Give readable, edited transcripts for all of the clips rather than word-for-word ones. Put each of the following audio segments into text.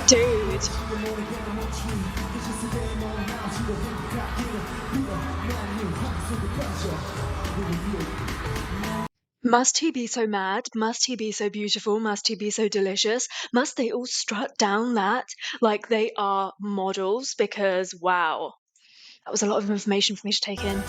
Dude. Must he be so mad? Must he be so beautiful? Must he be so delicious? Must they all strut down that like they are models? Because, wow, that was a lot of information for me to take in.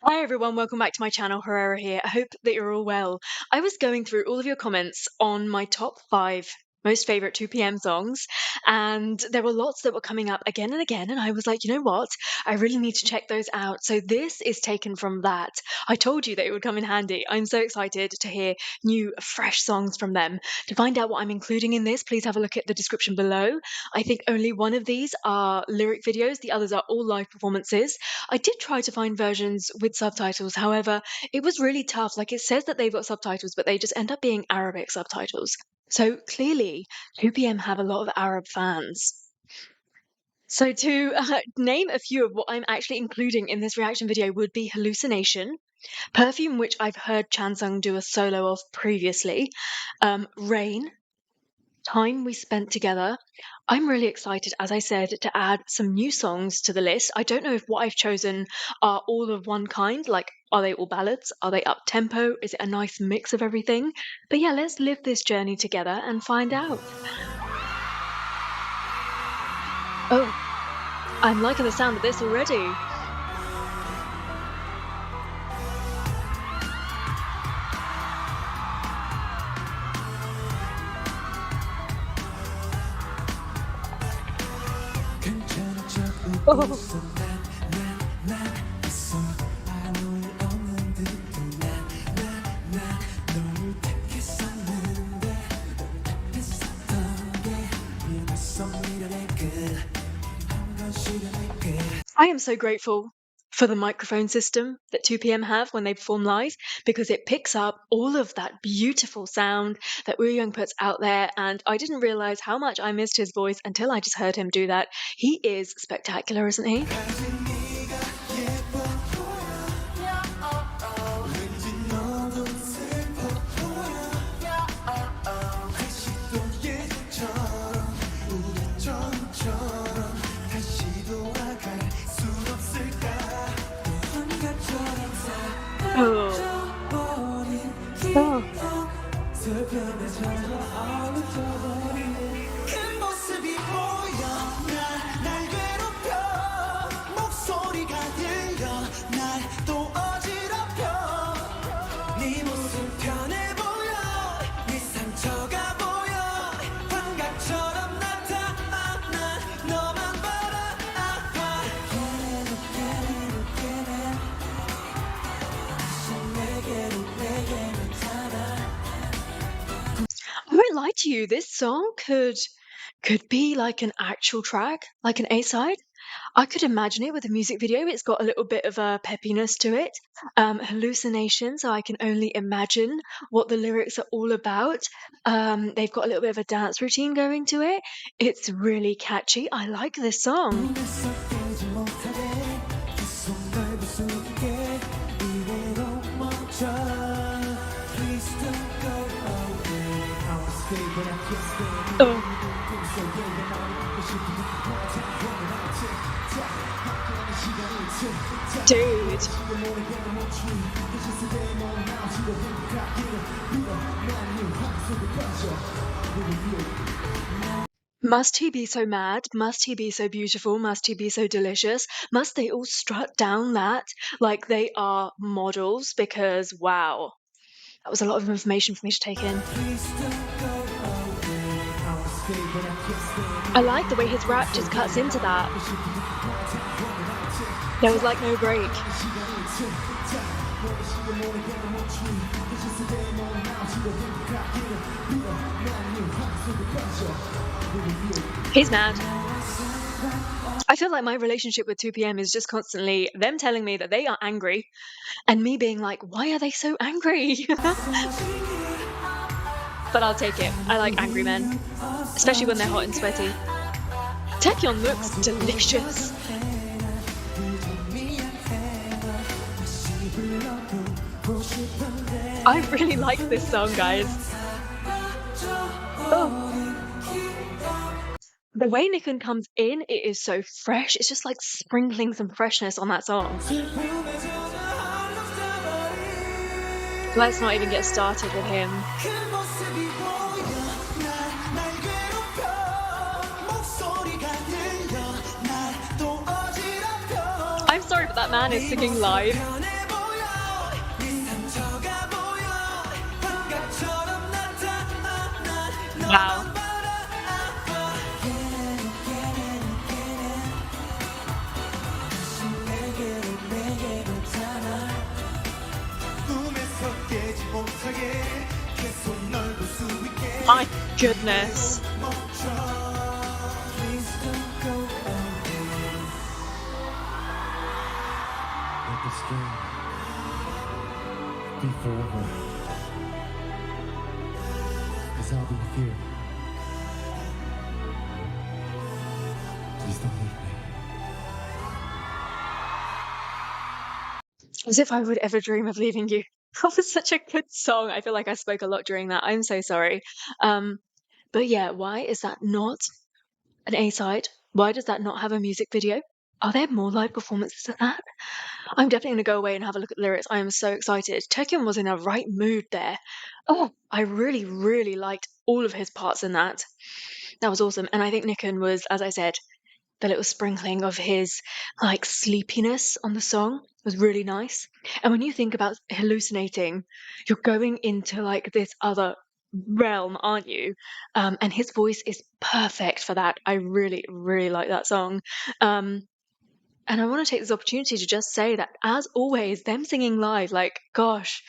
Hi everyone, welcome back to my channel. Herrera here. I hope that you're all well. I was going through all of your comments on my top 5 most favorite 2PM songs, and there were lots that were coming up again and again, and I was like, you know what? I really need to check those out. So this is taken from that. I told you that it would come in handy. I'm so excited to hear new, fresh songs from them. To find out what I'm including in this, please have a look at the description below. I think only one of these are lyric videos, the others are all live performances. I did try to find versions with subtitles, however, it was really tough. Like, it says that they've got subtitles, but they just end up being Arabic subtitles. So clearly, 2PM have a lot of Arab fans. So to name a few of what I'm actually including in this reaction video would be Hallucination, Perfume, which I've heard Chansung do a solo of previously, Rain, Time We Spent Together. I'm really excited, as I said, to add some new songs to the list. I don't know if what I've chosen are all of one kind, like are they all ballads? Are they up tempo? Is it a nice mix of everything? But yeah, let's live this journey together and find out. Oh, I'm liking the sound of this already. Oh. I am so grateful for the microphone system that 2PM have when they perform live, because it picks up all of that beautiful sound that Woo Young puts out there, and I didn't realize how much I missed his voice until I just heard him do that. He is spectacular, isn't he? Oh. I won't lie to you, this song could be like an actual track, like an A-side. I could imagine it with a music video. It's got a little bit of a peppiness to it. Hallucination, so I can only imagine what the lyrics are all about. They've got a little bit of a dance routine going to it. It's really catchy. I like this song. Oh. Dude. Must he be so mad? Must he be so beautiful? Must he be so delicious? Must they all strut down that like they are models? Because, wow, that was a lot of information for me to take in. I like the way his rap just cuts into that. There was like no break. He's mad. I feel like my relationship with 2PM is just constantly them telling me that they are angry and me being like, why are they so angry? but I'll take it. I like angry men, especially when they're hot and sweaty. Taecyeon looks delicious. I really like this song, guys. Oh. The way Nickon comes in, it is so fresh. It's just like sprinkling some freshness on that song. Let's not even get started with him. I'm sorry, but that man is singing live. Wow. My goodness. Let this game be forever. 'Cause I'll be with you. Please don't leave me. As if I would ever dream of leaving you. That was such a good song. I feel like I spoke a lot during that. I'm so sorry. But yeah, why is that not an A-side? Why does that not have a music video? Are there more live performances of that? I'm definitely going to go away and have a look at the lyrics. I am so excited. Taecyeon was in a right mood there. Oh, I really, really liked all of his parts in that. That was awesome. And I think Nickon was, as I said, the little sprinkling of his like sleepiness on the song was really nice. And when you think about hallucinating, you're going into like this other realm, aren't you? And his voice is perfect for that. I really, really like that song. And I want to take this opportunity to just say that, as always, them singing live, like, gosh,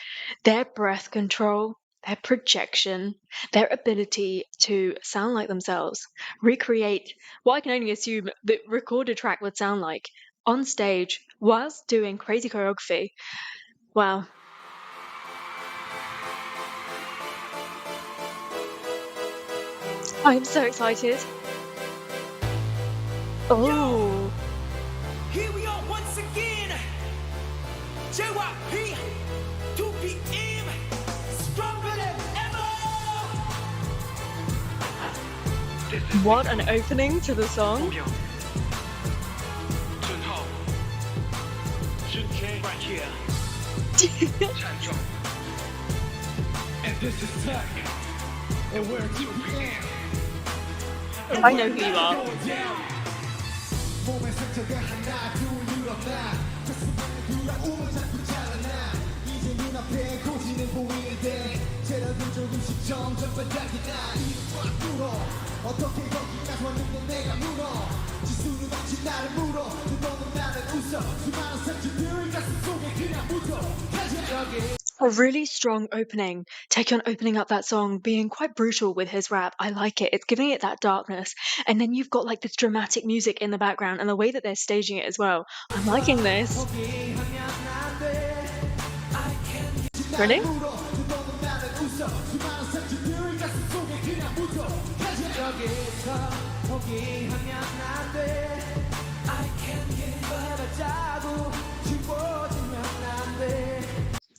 their breath control, their projection, their ability to sound like themselves, recreate what I can only assume the recorded track would sound like on stage whilst doing crazy choreography. Wow. I'm so excited. Oh. Here we are once again. JYP 2PM stronger than ever. What an opening to the song. Right here. And this is Tech. And we're 2PM. I know who you are. 몸의 상처가 하나 둘 늘어나 가슴에 돌아오면 자꾸 자라나 이제 눈앞에 고지는 보이는데 쟤라도 조금씩 점점 반짝이 나 이를 꽉 뚫어 어떻게 거기까지 왔는데 내가 물어 지수는 마치 나를 물어 너는 나를 웃어 수많은 상처들 가슴 속에 그냥 묻어 가자 A really strong opening. Taecyeon opening up that song, being quite brutal with his rap. I like it. It's giving it that darkness. And then you've got like this dramatic music in the background and the way that they're staging it as well. I'm liking this. Ready?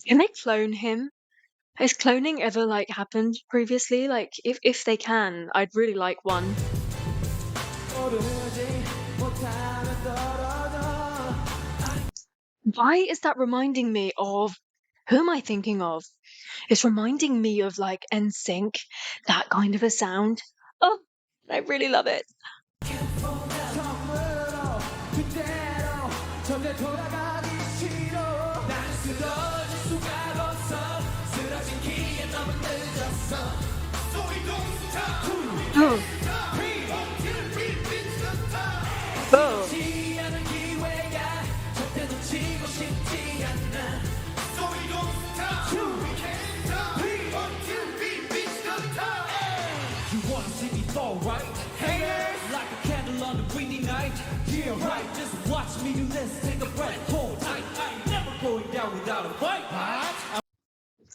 Can they clone him? Has cloning ever like happened previously? Like if they can, I'd really like one. Why is that reminding me of, who am I thinking of? It's reminding me of like NSYNC, that kind of a sound. Oh, I really love it. Oh. Oh. You wanna see me fall, right? Haters, like a candle on a rainy night. Yeah, right. Just watch me do this. Take a breath, hold tight. I ain't never going down without a fight.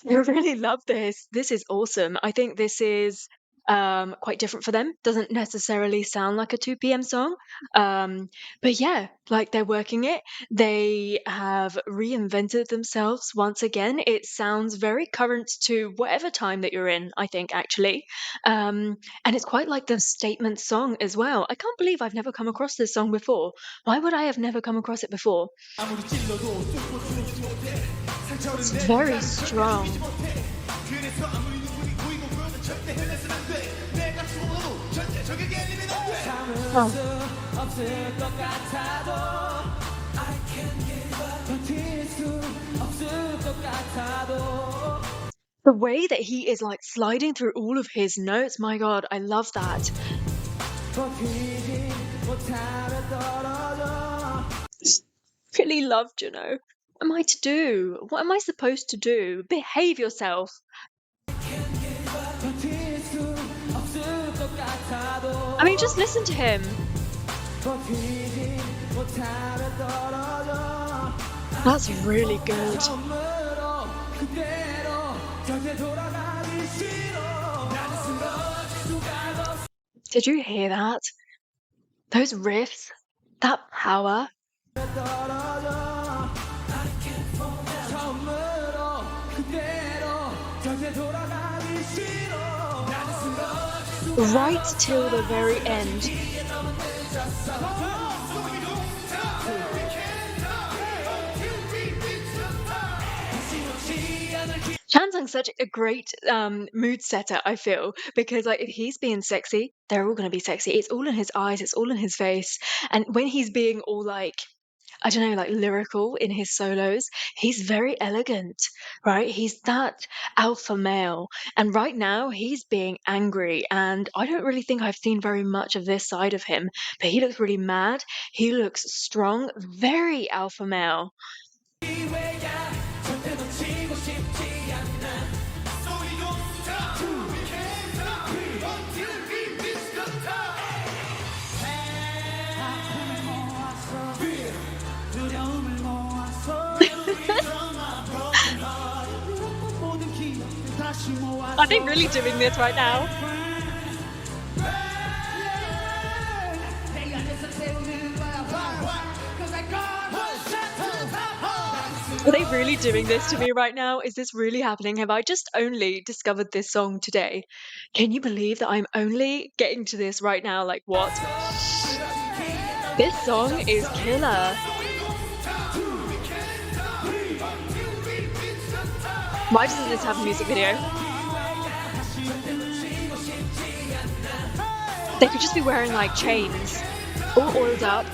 I really love this. This is awesome. I think this is quite different for them. Doesn't necessarily sound like a 2 p.m. song. Um, but yeah, like they're working it. They have reinvented themselves once again. It sounds very current to whatever time that you're in, I think, actually. And it's quite like the statement song as well. I can't believe I've never come across this song before. Why would I have never come across it before? 아무리 찔러도 뚫고 들어오지 못해 It's 상처는 내 very 자신을 이기지 strong. 못해 그래서 아무리 누구니 보이고 보여도 절대 해내선 안돼 내가 죽어도 절대 적에게 알리면 안돼 참을 Oh. 수 없을 것 같아도 I can't give up 버틸 수 없을 것 같아도 The way that he is like sliding through all of his notes, my God, I love that. 버티지 못하며 떨어져 Really loved, you know. What am I to do? What am I supposed to do? Behave yourself. 버틸 수 없을 것 같아도 I mean, just listen to him. 버티지 못하며 떨어져 That's really good. 처음으로 그대로 절대 돌아가기 싫어 나는 쓰러질 수가 없어 Did you hear that? Those riffs, that power. 떨어져 처음으로 그대로 절대 돌아가기 싫어 나는 쓰러질 수가 Right till the very end. Chansung's such a great mood setter, I feel, because like if he's being sexy, they're all gonna be sexy. It's all in his eyes, it's all in his face. And when he's being all like, I don't know, like lyrical in his solos, he's very elegant, right? He's that alpha male. And right now he's being angry. And I don't really think I've seen very much of this side of him, but he looks really mad. He looks strong, very alpha male. 기회야 절대 놓치고 싶지 않아 소리 높다 We can't stop until we reach the top 아픔을 모아서 두려움을 모아서 broken heart 모든 기억들 다시 모아서 Are they really doing this right now? 내 안에서 태우는 거야 Cause I got one shot to the top Are they really doing this to me right now? Is this really happening? Have I just only discovered this song today? Can you believe that I'm only getting to this right now? Like, what? This song is killer. Why doesn't this have a music video? They could just be wearing like chains, all oiled up.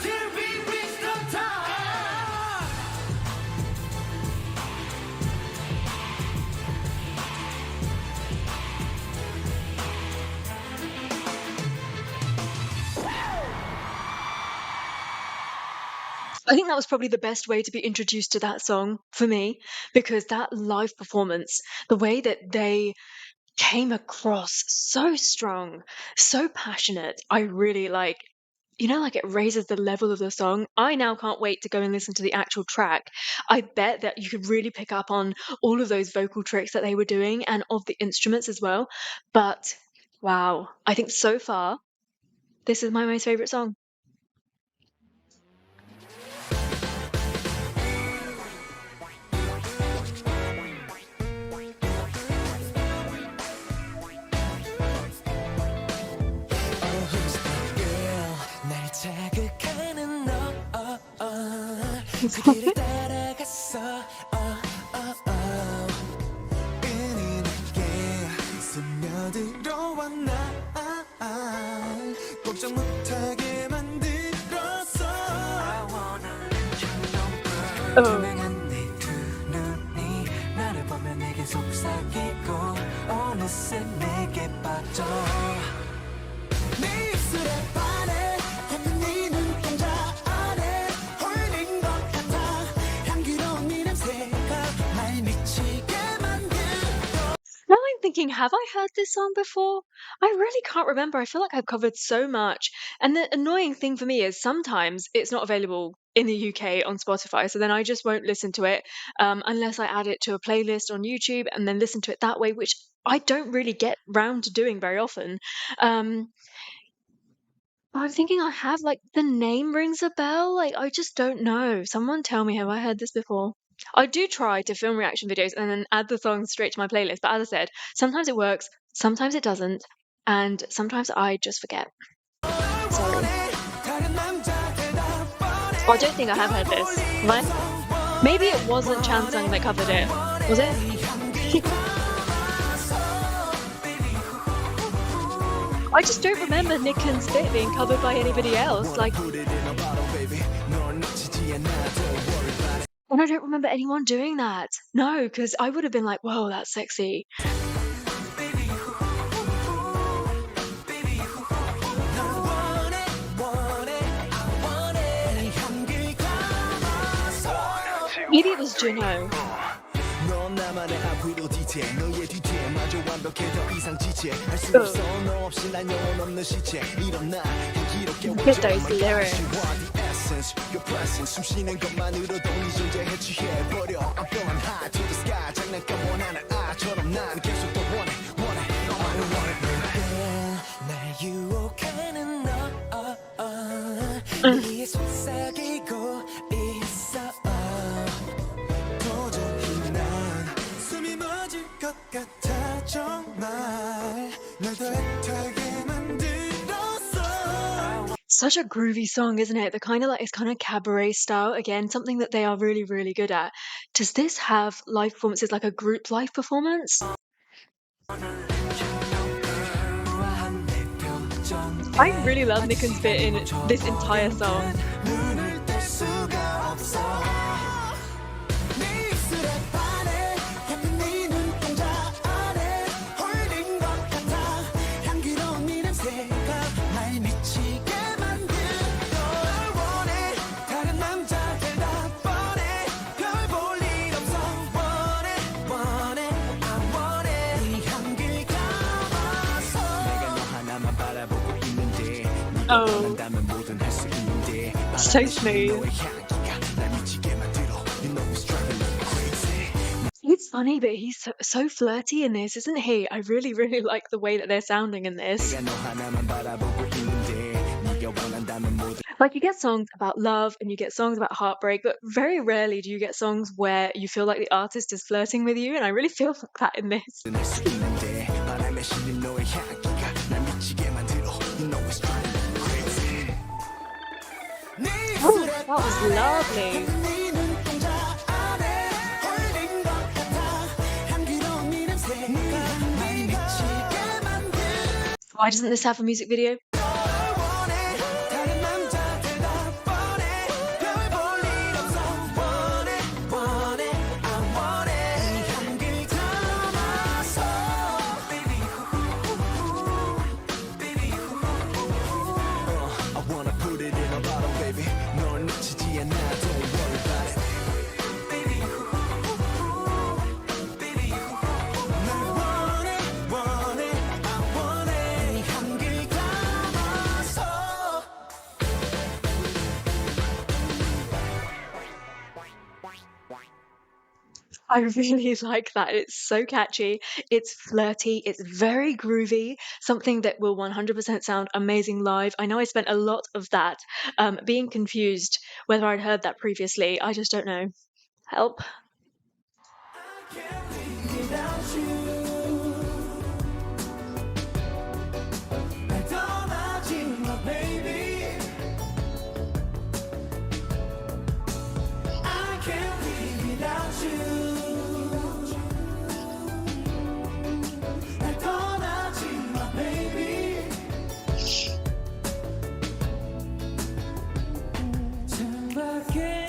I think that was probably the best way to be introduced to that song for me, because that live performance, the way that they came across so strong, so passionate, I really like. You know, like it raises the level of the song. I now can't wait to go and listen to the actual track. I bet that you could really pick up on all of those vocal tricks that they were doing and of the instruments as well. But wow, I think so far, this is my most favorite song. 날 자극하는 너 그 길을 따라갔어 은이 내게 스며들어와 날 꼼짝 못하게 만들었어 I wanna let you know girl Oh. 투명한 네 두 눈이 나를 보며 내게 속삭이고 어느새 내게 빠져 네 입술에 반해 닿는 네 눈동자 안에 홀린 것 같아 향기로운 네 냄새가 날 미치게 만들어 Now I'm thinking, have I heard this song before? I really can't remember. I feel like I've covered so much. And the annoying thing for me is sometimes it's not available in the UK on Spotify. So then I just won't listen to it unless I add it to a playlist on YouTube and then listen to it that way, which I don't really get round to doing very often. I'm thinking I have, like, the name rings a bell. Like, I just don't know. Someone tell me, have I heard this before? I do try to film reaction videos and then add the songs straight to my playlist. But as I said, sometimes it works, sometimes it doesn't, and sometimes I just forget. Sorry. Oh, I don't think I have heard this. Have I? Maybe it wasn't Chansung that covered it. Was it? I just don't remember Nick and Spit being covered by anybody else. Like, and I don't remember anyone doing that. No, because I would have been like, whoa, that's sexy. Maybe it was Juno. 넌 나만의 앞으로 뒤태 너의 뒤태 마저 완벽해 더 이상 지체 할 수 Oh, 없어 너 없이 난 영혼 없는 시체 일어나 향기롭게 look at those lyrics. the essence your presence 숨 쉬는 것만으로도 네 존재 해치해버려 I'm feeling high to the sky 장난감 원하는 아처럼 난 계속 더 원해 I want it 날 유혹하는 너 위에 속삭이고 있어 도저히 난 숨이 멎을 것 같아 정말 날 더 애타게 만들었어 Such a groovy song, isn't it? The kind of like, it's kind of cabaret style. Again, something that they are really, really good at. Does this have live performances, like a group live performance? I really love Nick and Spit in this entire song. 눈을 뗄 수가 없어 네 입술에 반해 향긴 네 눈동자 안에 홀린 것 같아 향기로운 네 냄새가 날 미치게 만든 널 원해 다른 남자들 다 뻔해 별 볼 일 없어 원해 I want it 네 향기를 감아서 내가 너 하나만 바라보고 있는데 네가 Oh, 원한다면 뭐든 할 수 있는데 so smooth. 너의 향기가 날 미치게 만들어 You know it's driving me crazy He's funny, but he's so flirty in this, isn't he? I really, really like the way that they're sounding in this. 내가 너 하나만 바라보고 있는데 네가 원한다면 뭐든 Like, you get songs about love and you get songs about heartbreak, but very rarely do you get songs where you feel like the artist is flirting with you, and I really feel like that in this. 할 수 있는데 바람에 실린 너의 향기가 날 미치게 만들어 You know it's driving me crazy 네 Oh, 입술에 that was lovely. 네 눈동자 안에 홀린 것 같아 향기로운 네 냄새가 날 미치게 만든 Why doesn't this have a music video? 다른 남자들 다 뻔해 별 볼 일 없어 원해 I want it 이 향기를 담아서 I wanna put it in a bottle baby 널 놓치지 않아 don't worry about it 널 원해 I want it 이 향기를 담아서 I really like that. It's so catchy. It's flirty. It's very groovy. Something that will 100% sound amazing live. I know I spent a lot of that being confused whether I'd heard that previously. I just don't know. Help. without you 날 떠나지 마 baby I can't live without you 날 떠나지 마 baby 창밖에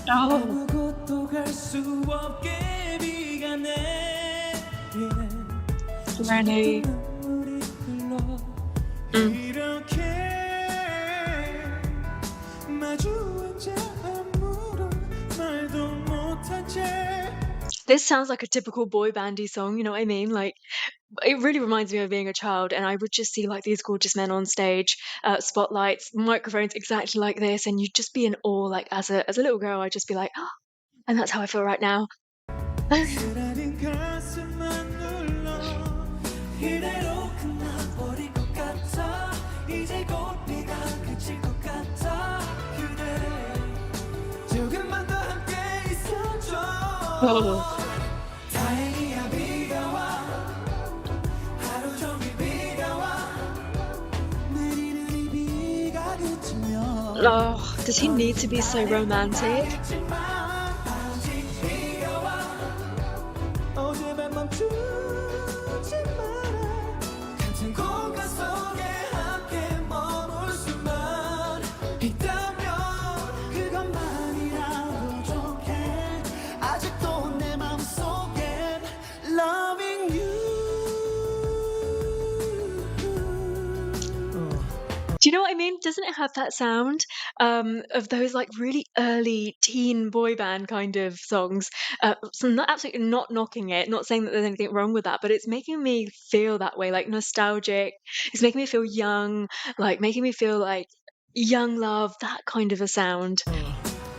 Oh, 아무것도 갈 수 없게 비가 내리네 Rennie. 눈물이 흘러 이렇게 마주 앉아 아무런 말도 못한 채 This sounds like a typical boy bandy song, you know what I mean? Like, it really reminds me of being a child, and I would just see like these gorgeous men on stage, spotlights, microphones exactly like this, and you'd just be in awe. Like as a little girl, I'd just be like, oh, and that's how I feel right now. 쓰라린 가슴만 눌러 이대로 끝나버릴 것 같아 이제 곧 네가 그칠 것 같아 그대 조금만 더 함께 있어줘 Oh. 다행이야 비가 와 하루 종일 비가 와 내리는 이 비가 그치면 Oh, does he need to be so romantic? 어제만 멈추지 마라 같은 공간 속에 함께 머물 수만 있다면 그것만이라도 좋게 아직도 내 맘속엔 loving you Do you know what I mean? Doesn't it have that sound of those like really early teen boy band kind of songs? So I'm not absolutely not knocking it, not saying that there's anything wrong with that, but it's making me feel that way, like nostalgic. It's making me feel young, like making me feel like young love, that kind of a sound.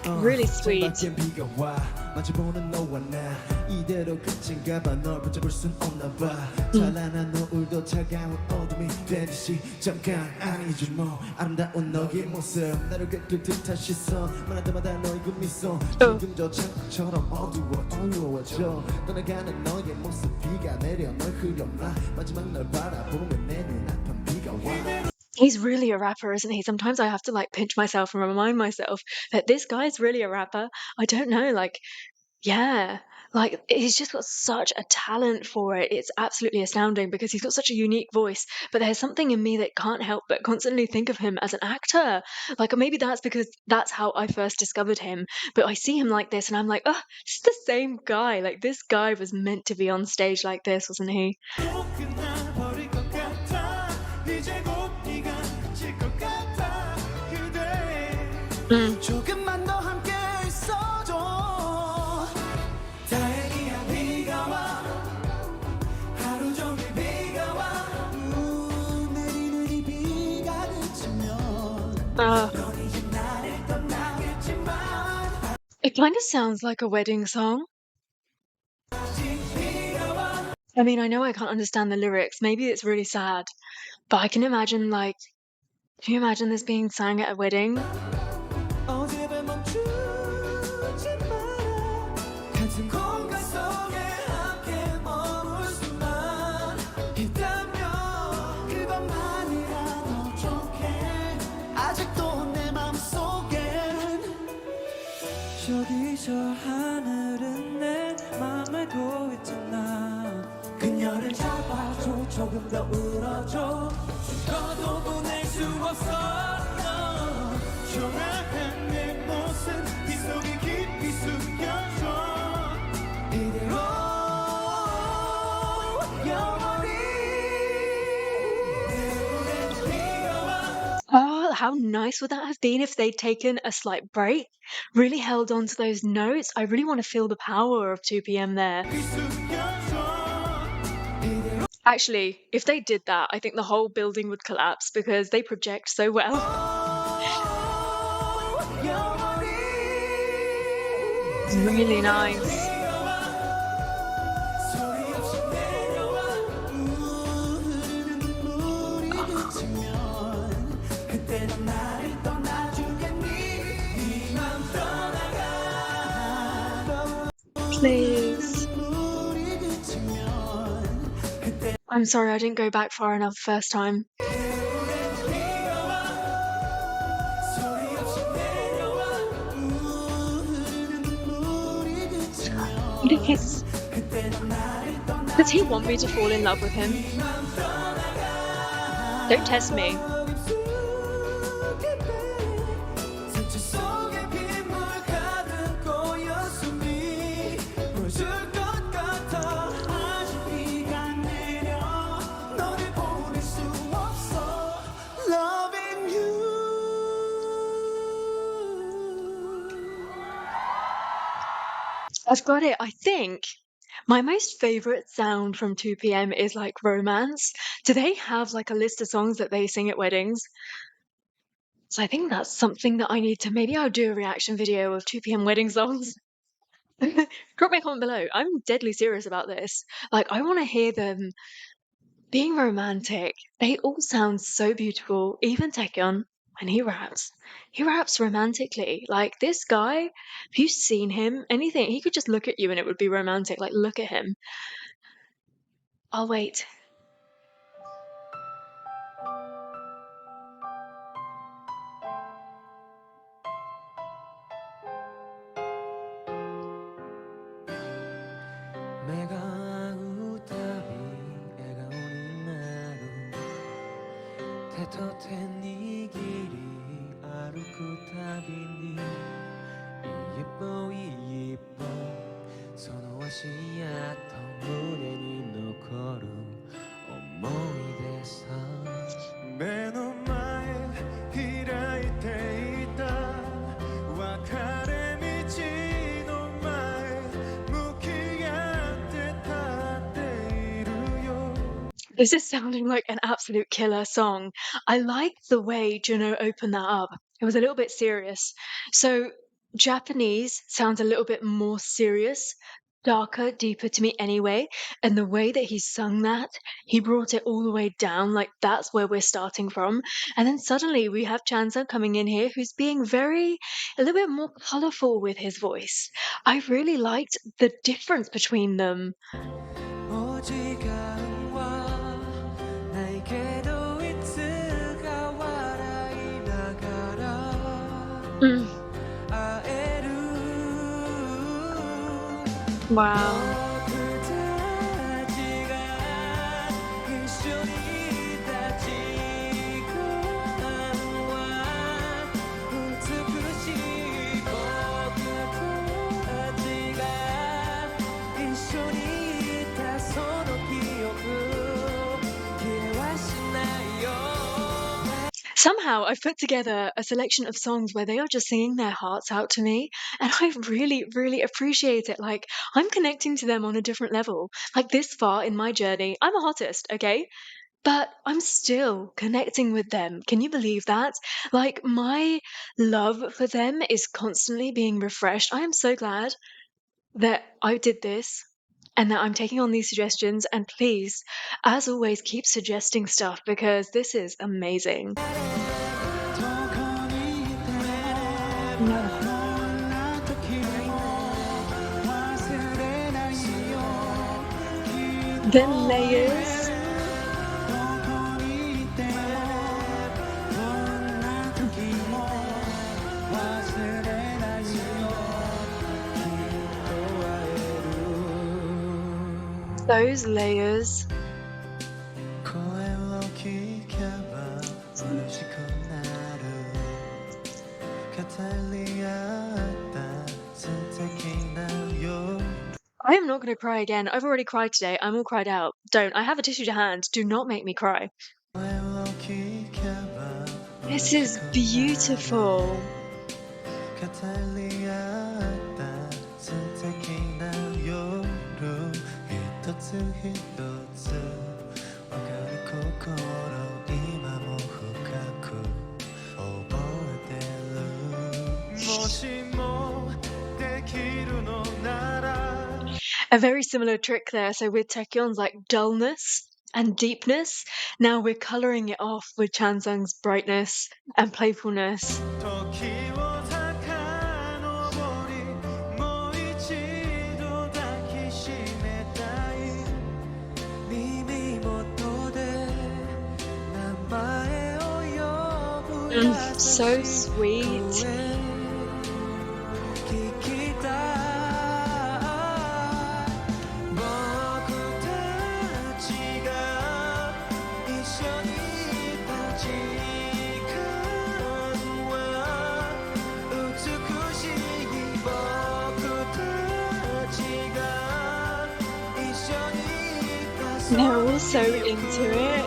Really sweet. 창밖엔 비가 와 마주보는 너와 나 이대로 끝인가 봐널 붙잡을 순 없나 봐 찬란한 노을도 차가운 어둠이 되듯이 잠깐 아니지 뭐 아름다운 너의 모습 나를 꿰뚫 듯한 시선 만날 때마다 너의 그 미소 지금 저 창처럼 어두워져 떠나가는 너의 모습 비가 내려 널 흘려놔 마지막 널 바라보면 내 눈앞은 비가 와 He's really a rapper, isn't he? Sometimes I have to like pinch myself and remind myself that this guy's really a rapper. I don't know, like, yeah, like he's just got such a talent for it. It's absolutely astounding because he's got such a unique voice. But there's something in me that can't help but constantly think of him as an actor. Like maybe that's because that's how I first discovered him. But I see him like this and I'm like, oh, it's the same guy. Like this guy was meant to be on stage like this, wasn't he? 끝나버릴 것 같아 이제 곧 네가 그칠 것 같아 그대 조금만 더 함께 있어줘 다행이야 비가 와 하루 종일 비가 와 내리는 이 비가 그치면 넌 이제 나를 떠나겠지만 It kind of sounds like a wedding song. 비가 와 I mean, I know I can't understand the lyrics. Maybe it's really sad, but I can imagine, like, can you imagine this being sung at a wedding? 어제만 멈추지 마라 같은 공간 속에 함께 머물 수만 있다면 그것만이라도 좋게 아직도 내 맘속엔 저기 저 하늘은 내 맘 알고 있잖아 그녀를 잡아줘 조금 더 울어줘 죽어도 보낼 수 없어 너 초라한 내 모습 이 속에 깊이 숨겨줘 이대로 영원히 내 비가 와 Oh, how nice would that have been if they'd taken a slight break, really held on to those notes? I really want to feel the power of 2 p.m. there. Actually, if they did that, I think the whole building would collapse because they project so well. Really nice. Please. I'm sorry I didn't go back far enough the first time. Please. Does he want me to fall in love with him? Don't test me. I've got it. I think My most favorite sound from 2PM is like romance. Do they have like a list of songs that they sing at weddings? So I think that's something that I need to, maybe I'll do a reaction video of 2PM wedding songs. Drop me a comment below. I'm deadly serious about this. Like, I want to hear them being romantic. They all sound so beautiful. Even Taecyeon, when he raps romantically. Like, this guy, if you've seen him, anything, he could just look at you and it would be romantic. Like, look at him. I'll wait. 내가会うたび笑顔になる手と手握り歩くたびに一歩一歩その足跡胸に残る思い出さ目の前開いていた別れ道の前向き合って立っているよ This is sounding like an absolute killer song. I like the way Juno opened that up. It was a little bit serious. So Japanese sounds a little bit more serious, darker, deeper to me anyway. And the way that he sung that, he brought it all the way down. Like that's where we're starting from. And then suddenly we have Chansung coming in here who's being a little bit more colorful with his voice. I really liked the difference between them. 어지간와 나에게도いつか笑いながら 会える Wow. 僕たちが一緒にいた時間は美しい僕たちが一緒にいたその記憶消えはしないよ Somehow I've put together a selection of songs where they are just singing their hearts out to me, and I really, really appreciate it. Like, I'm connecting to them on a different level. Like, this far in my journey, I'm a hottest, okay? But I'm still connecting with them. Can you believe that? Like, my love for them is constantly being refreshed. I am so glad that I did this and that I'm taking on these suggestions. And please, as always, keep suggesting stuff because this is amazing. The layers. Those layers. I am not going to cry again. I've already cried today. I'm all cried out. Don't. I have a tissue to hand. Do not make me cry. This is beautiful. A very similar trick there. So with Taecyeon's like dullness and deepness, now we're colouring it off with Chansung's brightness and playfulness. So sweet. They're all so into it.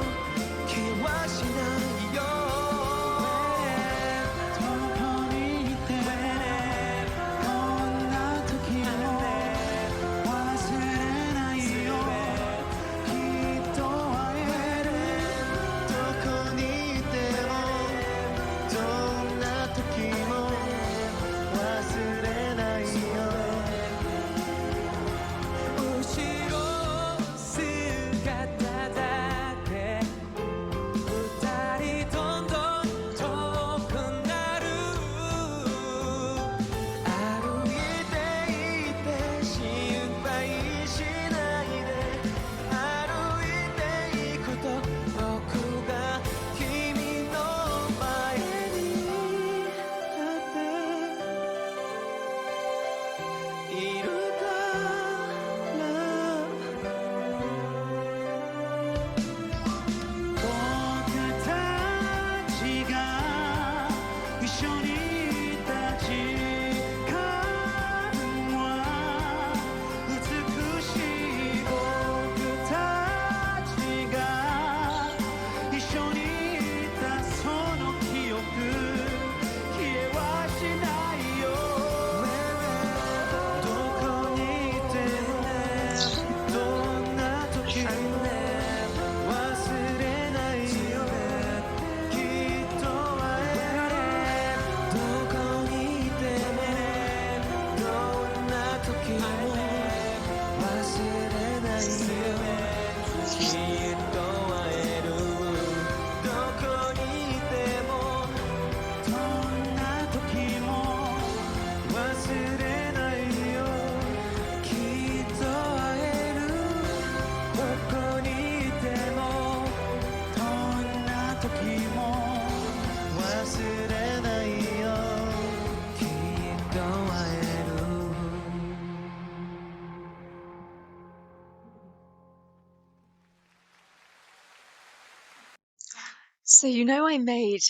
So, I made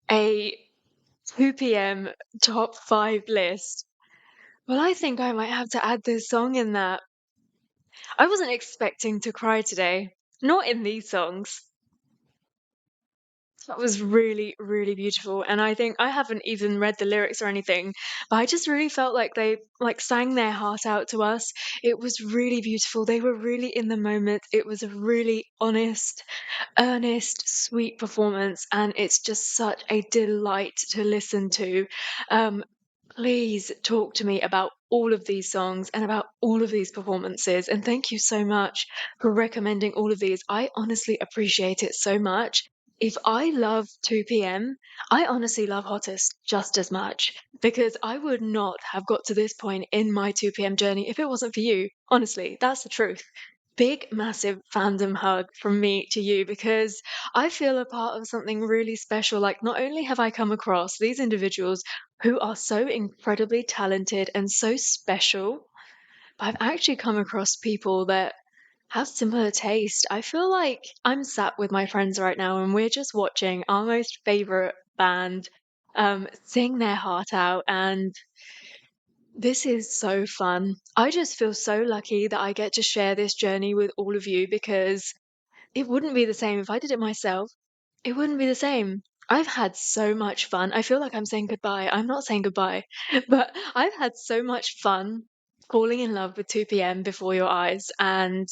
a 2 p.m. top 5 list. Well, I think I might have to add this song in that. I wasn't expecting to cry today. Not in these songs. That was really, really beautiful. And I think I haven't even read the lyrics or anything, but I just really felt like they sang their heart out to us. It was really beautiful. They were really in the moment. It was a really honest, earnest, sweet performance, and it's just such a delight to listen to. Um, Please talk to me about all of these songs and about all of these performances. And thank you so much for recommending all of these. I honestly appreciate it so much. If I love 2 p.m., I honestly love Hottest just as much because I would not have got to this point in my 2 p.m. journey if it wasn't for you. Honestly, that's the truth. Big, massive fandom hug from me to you because I feel a part of something really special. Like, not only have I come across these individuals who are so incredibly talented and so special, but I've actually come across people that have similar taste. I feel like I'm sat with my friends right now and we're just watching our most favorite band sing their heart out, and this is so fun. I just feel so lucky that I get to share this journey with all of you because it wouldn't be the same if I did it myself. It wouldn't be the same. I've had so much fun. I feel like I'm saying goodbye. I'm not saying goodbye, but I've had so much fun falling in love with 2 p.m. before your eyes and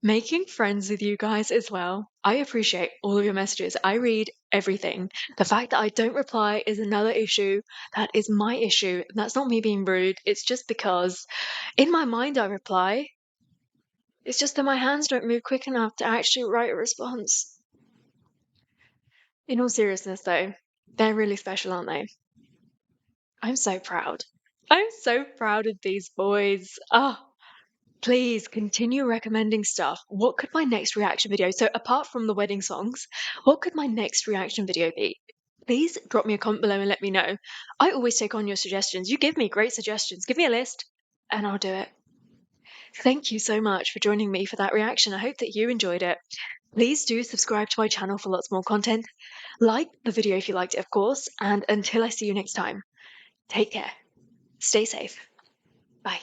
making friends with you guys as well. I appreciate all of your messages. I read everything. The fact that I don't reply is another issue. That is my issue. And that's not me being rude. It's just because in my mind I reply. It's just that my hands don't move quick enough to actually write a response. In all seriousness, though, they're really special, aren't they? I'm so proud. I'm so proud of these boys. Ah, please continue recommending stuff. What could my next reaction video? So, apart from the wedding songs, what could my next reaction video be? Please drop me a comment below and let me know. I always take on your suggestions. You give me great suggestions. Give me a list and I'll do it. Thank you so much for joining me for that reaction. I hope that you enjoyed it. Please do subscribe to my channel for lots more content. Like the video if you liked it, of course. And until I see you next time, take care. Stay safe. Bye.